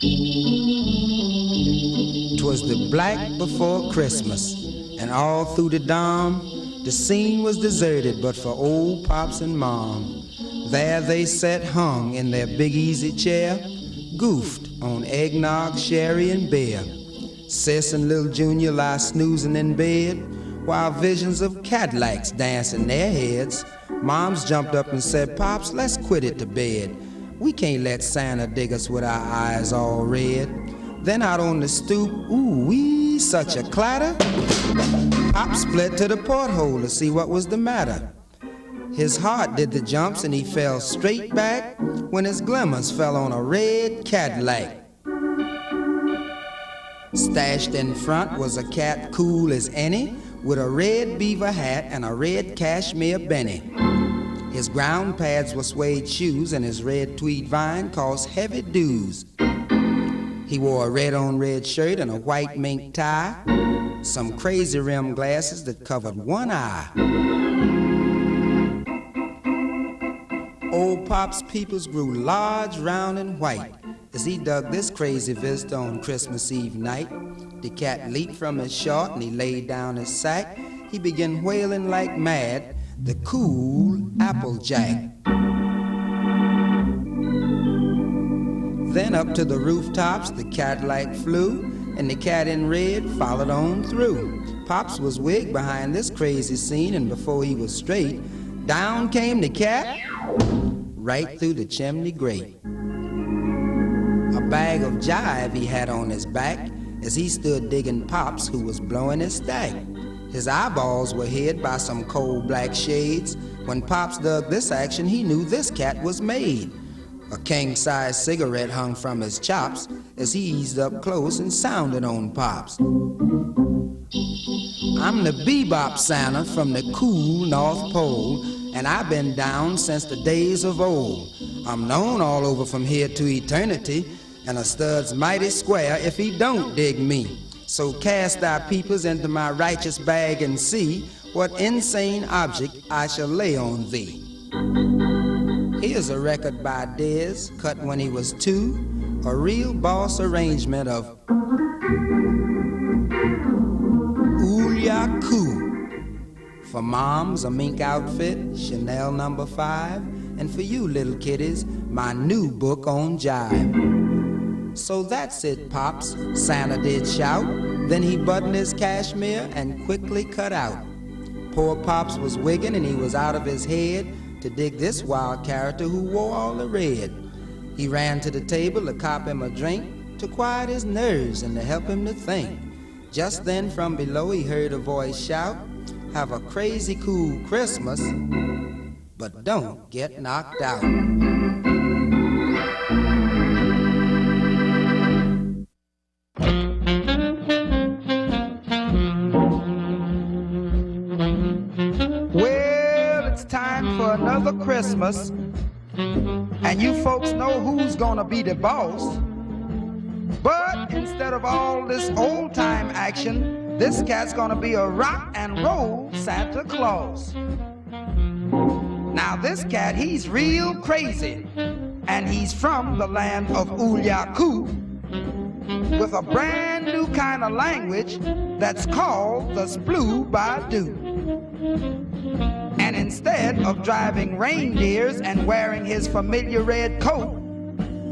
'Twas the black before Christmas, and all through the dawn, the scene was deserted but for old Pops and Mom. There they sat hung in their big easy chair, goofed on eggnog, sherry, and beer. Sis and little Junior lie snoozing in bed, while visions of Cadillacs dance in their heads. Moms jumped up and said, "Pops, let's quit it to bed. We can't let Santa dig us with our eyes all red." Then out on the stoop, ooh-wee, such a clatter. Pop split to the porthole to see what was the matter. His heart did the jumps and he fell straight back when his glimmers fell on a red Cadillac. Stashed in front was a cat cool as any, with a red beaver hat and a red cashmere benny. His ground pads were suede shoes and his red tweed vine cost heavy dues. He wore a red-on-red shirt and a white mink tie, some crazy rim glasses that covered one eye. Old Pop's peepers grew large, round, and white as he dug this crazy visitor on Christmas Eve night. The cat leaped from his short and he laid down his sack. He began wailing like mad, the cool Applejack. Then up to the rooftops the Cadillac flew, and the cat in red followed on through. Pops was wigged behind this crazy scene, and before he was straight, down came the cat, right through the chimney grate. A bag of jive he had on his back as he stood digging Pops, who was blowing his stack. His eyeballs were hid by some cold black shades. When Pops dug this action, he knew this cat was made. A king-size cigarette hung from his chops as he eased up close and sounded on Pops. "I'm the bebop Santa from the cool North Pole, and I've been down since the days of old. I'm known all over from here to eternity, and a stud's mighty square if he don't dig me. So cast thy peepers into my righteous bag and see what insane object I shall lay on thee." Here's a record by Dez, cut when he was 2, a real boss arrangement of Ooh-Ya-Koo. For moms, a mink outfit, Chanel No. 5, and for you little kiddies, my new book on jive. "So that's it, Pops," Santa did shout. Then he buttoned his cashmere and quickly cut out. Poor Pops was wigging and he was out of his head to dig this wild character who wore all the red. He ran to the table to cop him a drink, to quiet his nerves and to help him to think. Just then from below he heard a voice shout, "Have a crazy cool Christmas, but don't get knocked out." Well, it's time for another Christmas, and you folks know who's gonna be the boss. But instead of all this old-time action, this cat's gonna be a rock and roll Santa Claus. Now this cat, he's real crazy, and he's from the land of Ooh-Ya-Koo, with a brand new kind of language that's called the Sploo-Ba-Doo. And instead of driving reindeers and wearing his familiar red coat,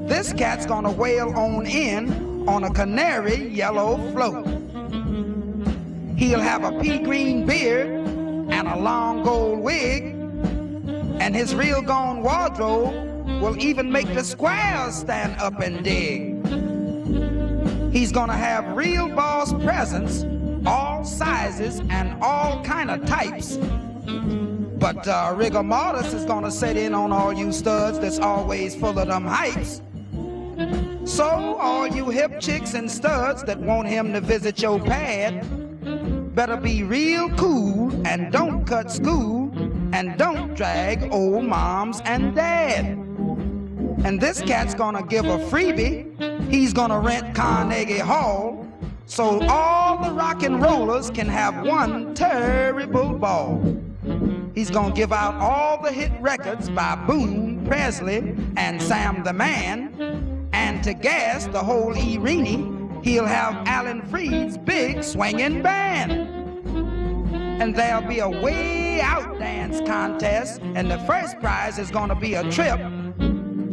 this cat's gonna wail on in on a canary yellow float. He'll have a pea green beard and a long gold wig, and his real gone wardrobe will even make the squares stand up and dig. He's gonna have real boss presents, all sizes and all kind of types. But rigor mortis is gonna set in on all you studs that's always full of them hypes. So all you hip chicks and studs that want him to visit your pad, better be real cool and don't cut school and don't drag old moms and dad. And this cat's gonna give a freebie. He's gonna rent Carnegie Hall so all the rock and rollers can have one terrible ball. He's gonna give out all the hit records by Boone, Presley, and Sam the Man, And to gas the whole arena, he'll have Alan Freed's big swinging band. And there'll be a way out dance contest, and the first prize is gonna be a trip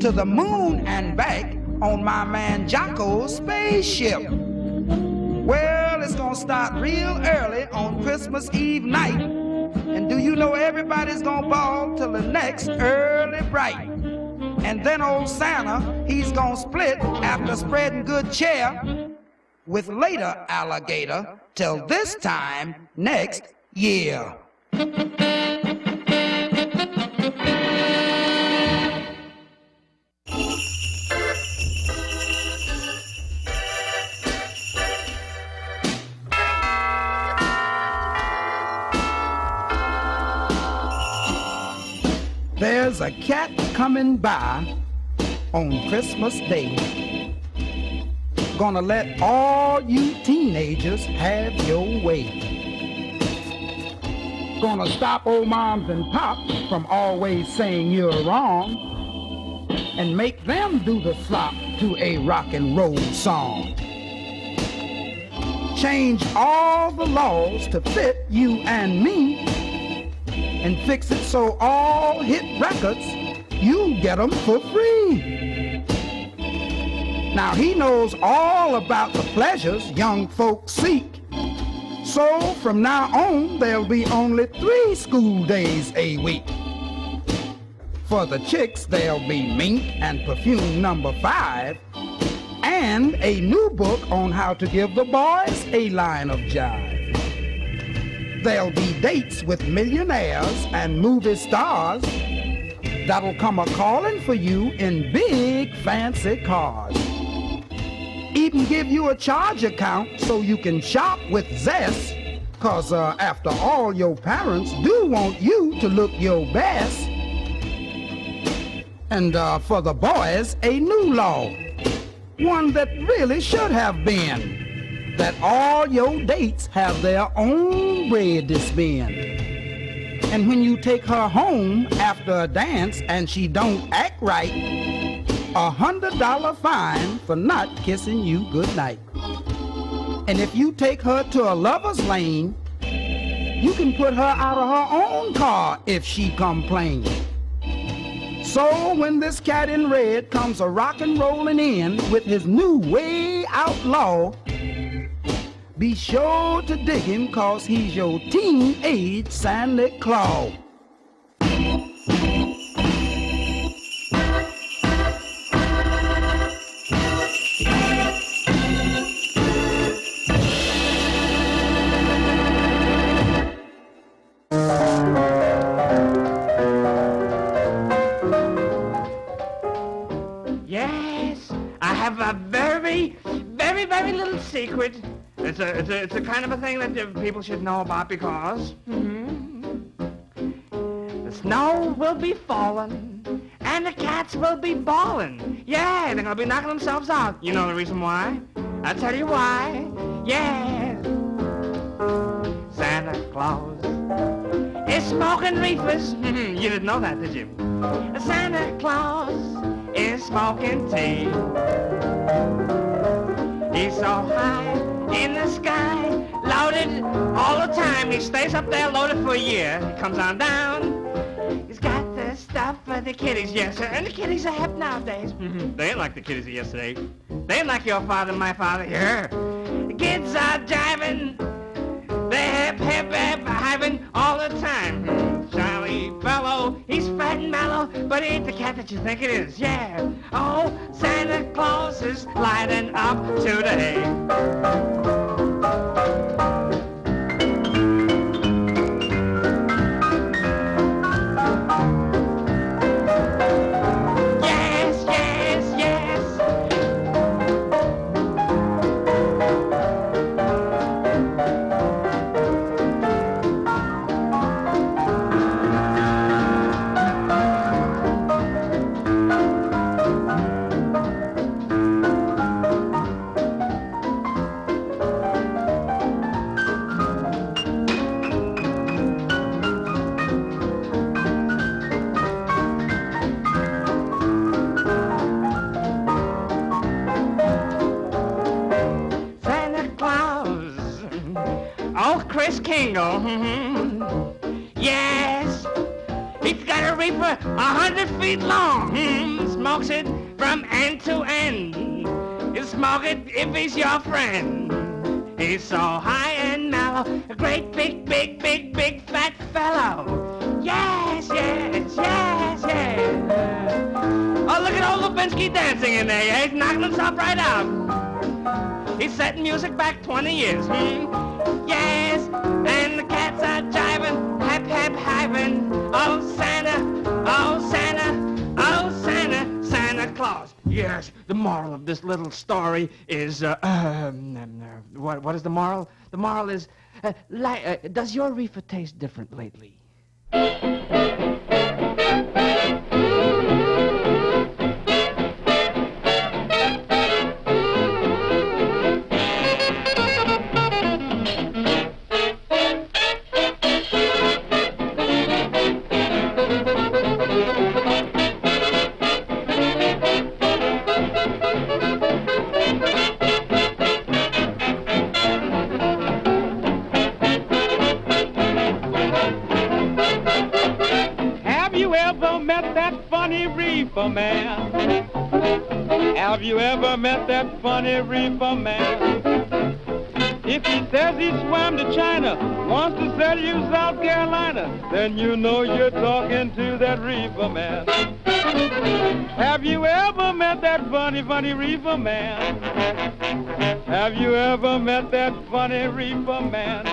to the moon and back on my man Jocko's spaceship. Well, it's gonna start real early on Christmas Eve night. And do you know everybody's gonna ball till the next early bright? And then old Santa, he's gonna split after spreading good cheer with later alligator till this time next year. There's a cat coming by on Christmas Day, gonna let all you teenagers have your way. Gonna stop old moms and pops from always saying you're wrong, and make them do the slop to a rock and roll song. Change all the laws to fit you and me, and fix it so all hit records, you get them for free. Now he knows all about the pleasures young folks seek. So from now on, there'll be only 3 school days a week. For the chicks, there'll be Mink and Perfume number 5, and a new book on how to give the boys a line of jive. There'll be dates with millionaires and movie stars that'll come a-calling for you in big fancy cars. Even give you a charge account so you can shop with zest, 'cause after all, your parents do want you to look your best. And for the boys, a new law, one that really should have been, that all your dates have their own bread to spend. And when you take her home after a dance and she don't act right, $100 fine for not kissing you goodnight. And if you take her to a lover's lane, you can put her out of her own car if she complains. So when this cat in red comes a rockin' rollin' in with his new way out law, be sure to dig him, 'cause he's your teenage Santa Claus. Yes, I have a very, very, very little secret. It's a kind of a thing that people should know about, because the snow will be falling and the cats will be bawling. Yeah, they're gonna be knocking themselves out. You know the reason why? I'll tell you why. Yes, Santa Claus is smoking reefers. You didn't know that, did you? Santa Claus is smoking tea. He's so high in the sky, loaded all the time. He stays up there loaded for a year. He comes on down. He's got the stuff for the kiddies, yes, sir. And the kiddies are hip nowadays. They ain't like the kiddies of yesterday. They ain't like your father and my father. Yeah. The kids are jiving. They're hip, hip, hip, hiving all the time. Jolly fellow, he's fat and mellow, but he ain't the cat that you think it is. Yeah. Oh, Santa Claus is lighting up today. Yes, yes, yes. Kris Kringle. Yes, he's got a reefer 100 feet long. Smokes it from end to end. You smoke it if he's your friend. He's so high and mellow, a great big fat fellow. Yes, yes, yes, yes. Oh, look at old Lubinsky dancing in there. Yeah? He's knocking himself right out. He's setting music back 20 years. Yes, and the cats are jiving, hap, hiving. Oh, Santa, oh, Santa, oh, Santa, Santa Claus. Yes, the moral of this little story is, what is the moral? The moral is, does your reefer taste different lately? Reefer man. Have you ever met that funny reefer man? If he says he swam to China, wants to sell you South Carolina, then you know you're talking to that reefer man. Have you ever met that funny reefer man? Have you ever met that funny reefer man?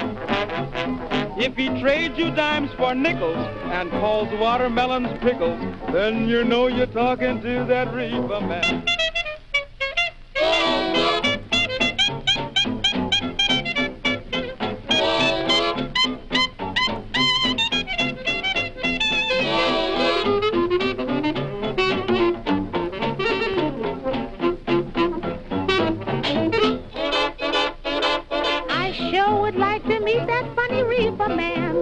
If he trades you dimes for nickels and calls watermelons pickles, then you know you're talking to that reefer man. I sure would like to meet that funny reefer man.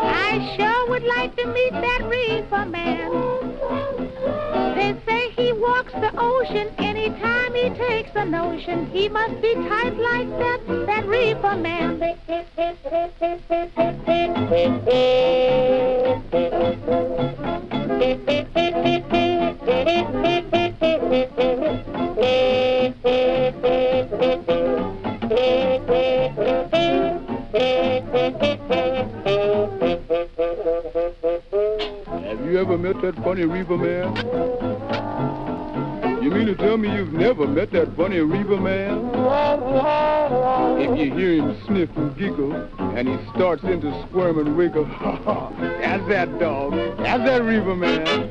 I sure would like to meet that reefer man. They say he walks the ocean anytime he takes a notion. He must be tight like that reefer man. Have you ever met that funny reefer man? You mean to tell me you've never met that funny reefer man? If you hear him sniff and giggle, and he starts into squirm and wiggle, ha ha, that's that dog, that's that reefer man.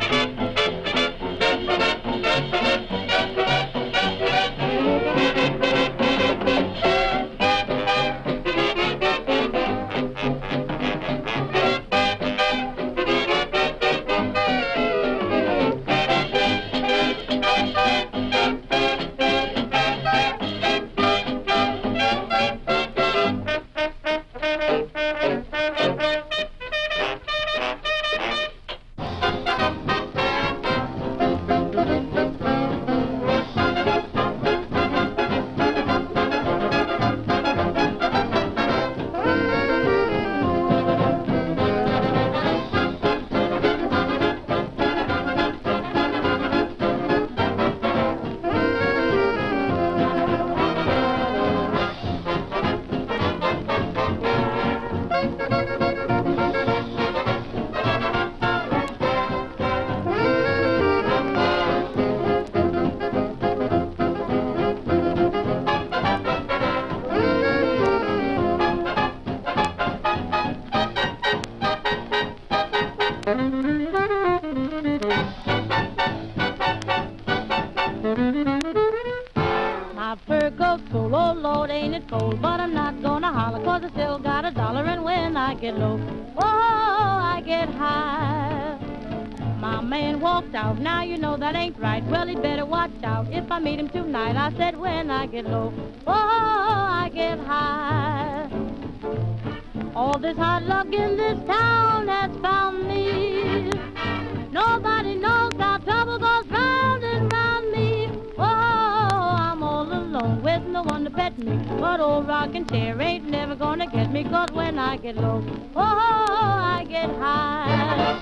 My fur goes cold, oh Lord, ain't it cold? But I'm not gonna holler, 'cause I still got $1, and when I get low, oh, I get high. My man walked out, now you know that ain't right. Well, he'd better watch out if I meet him tonight. I said when I get low, oh, I get high. All this hard luck in this town has found me. Nobody knows how trouble goes round and round me. Oh, I'm all alone with no one to pet get me. But old rocking chair ain't never gonna get me, 'cause when I get low, oh, I get high.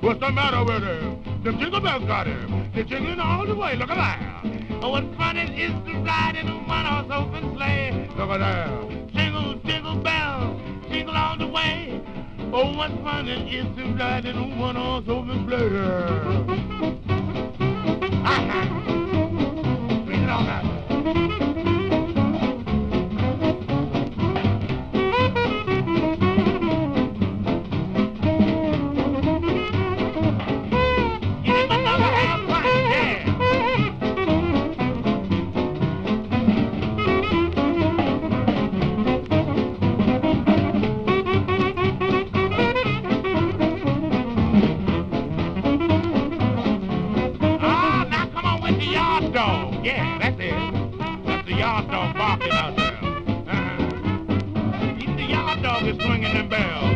What's the matter with him? The jingle bells got him. They're jingling all the way. Look at that. Oh, what fun it is to ride in a one-horse open sleigh. Look at that. Jingle, jingle bells, jingle all the way. Oh, what fun it is to ride in a one-horse open sleigh. Read it on that. Yeah, that's it. That's the yard dog barking out there. Even the yard dog is swinging them bells.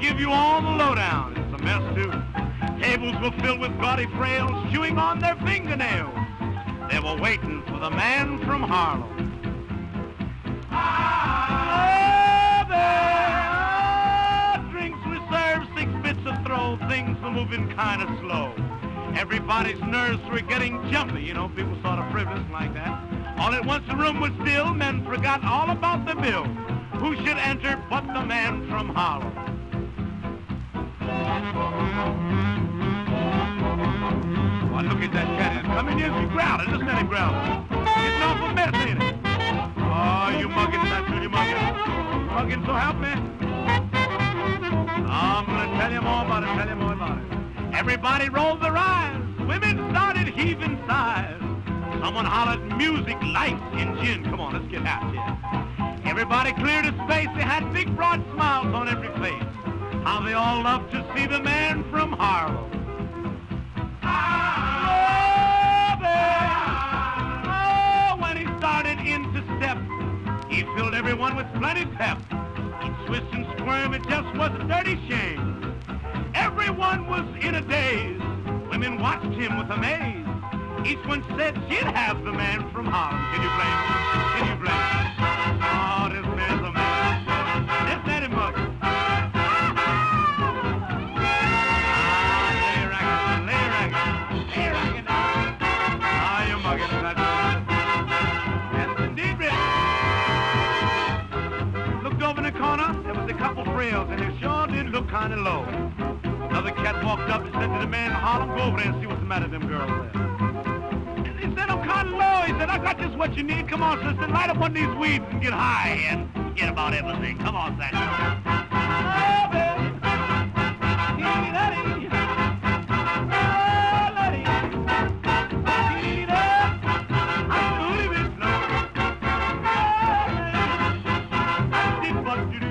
Give you all the lowdown. It's a mess, too. Tables were filled with gaudy frails chewing on their fingernails. They were waiting for the man from Harlem. Drinks we served, 6 bits of throw, things were moving kind of slow. Everybody's nerves were getting jumpy, you know, people sort of frivolous like that. All at once the room was still, men forgot all about the bill. Who should enter but the man from Harlem? Well, look at that cat. Coming in, he's growling. Just let him growl. Getting off a mess, ain't it? Oh, you mugging, Satchel, you mugging. Mugging, so help me. I'm gonna tell you more about it, Everybody rolled their eyes. Women started heaving sighs. Someone hollered, music, lights, and gin. Come on, let's get out here. Everybody cleared a space. They had big, broad smiles on every face. How they all loved to see the man from Harlem. Oh, when he started into step, he filled everyone with plenty pep. He'd twist and squirm, it just was a dirty shame. Everyone was in a daze. Women watched him with amaze. Each one said she'd have the man from Harlem. Can you blame him? Can you blame him? Oh, this man's a man. Just let him mug. Lay racking. Ah, you're mugging. Yes, indeed, Rick. Looked over in the corner, there was a couple frills, and they sure did look kind of low. Another cat walked up and said to the man in Harlem, go over there and see what's the matter with them girls there. He said, I'm kind of low. He said, I got just what you need. Come on, sister, light up one of these weeds and get high and get about everything. Come on, Sandy. Oh, baby. Dee-dee-da-dee. Oh, lady. Dee-dee-da. I'm doing it slow. Oh, baby. I see what you do.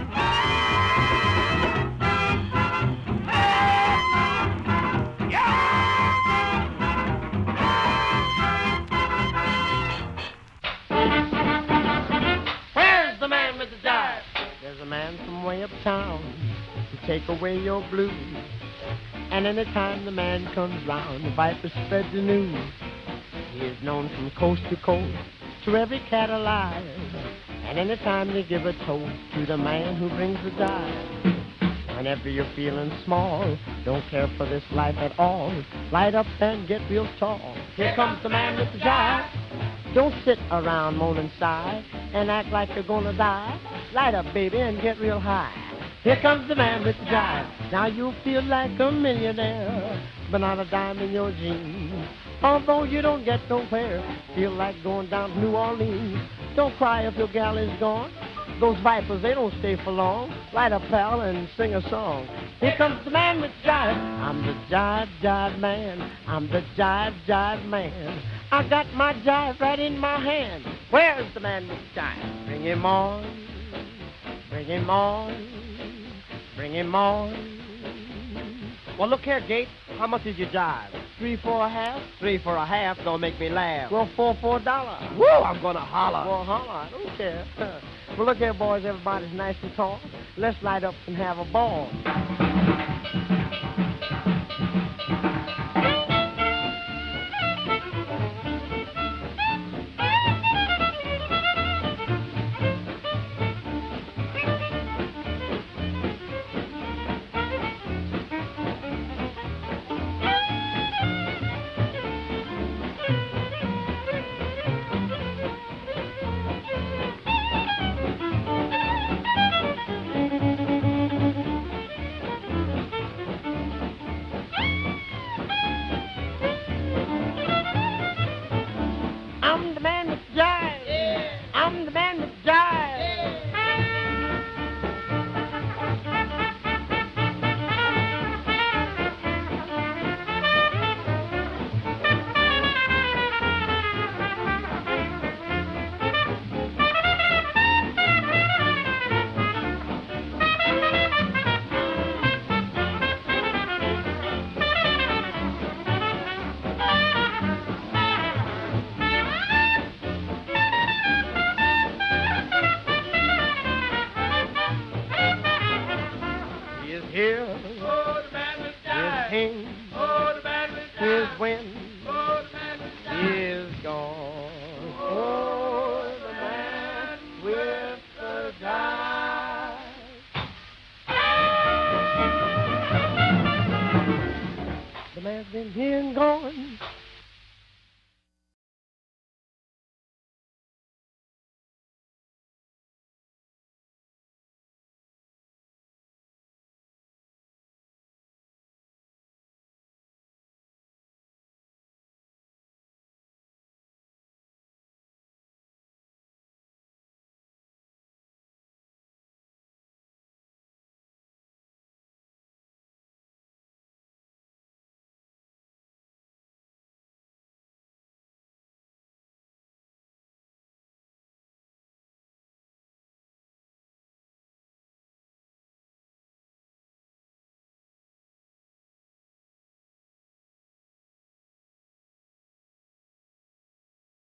Way uptown to take away your blues. And anytime the man comes round, the viper spreads the news. He is known from coast to coast to every cat alive. And anytime they give a toast to the man who brings the jive. Whenever you're feeling small, don't care for this life at all, light up and get real tall. Here comes the man with the jive. Don't sit around moan and sigh and act like you're gonna die. Light up, baby, and get real high. Here comes the man with the jive. Now you feel like a millionaire, but not a dime in your jeans. Although you don't get nowhere, feel like going down to New Orleans. Don't cry if your gal is gone. Those vipers, they don't stay for long. Light up, pal, and sing a song. Here comes the man with the jive. I'm the jive man. I'm the jive man. I got my jive right in my hand. Where's the man with the jive? Bring him on. Bring him on. Bring him on. Well, look here, Gates. How much is your jive? 3 for a half? 3 for a half don't make me laugh. Well, 4 for a dollar. Woo, I'm gonna holler. Well, holler, I don't care. Well, look here, boys. Everybody's nice and tall. Let's light up and have a ball. man.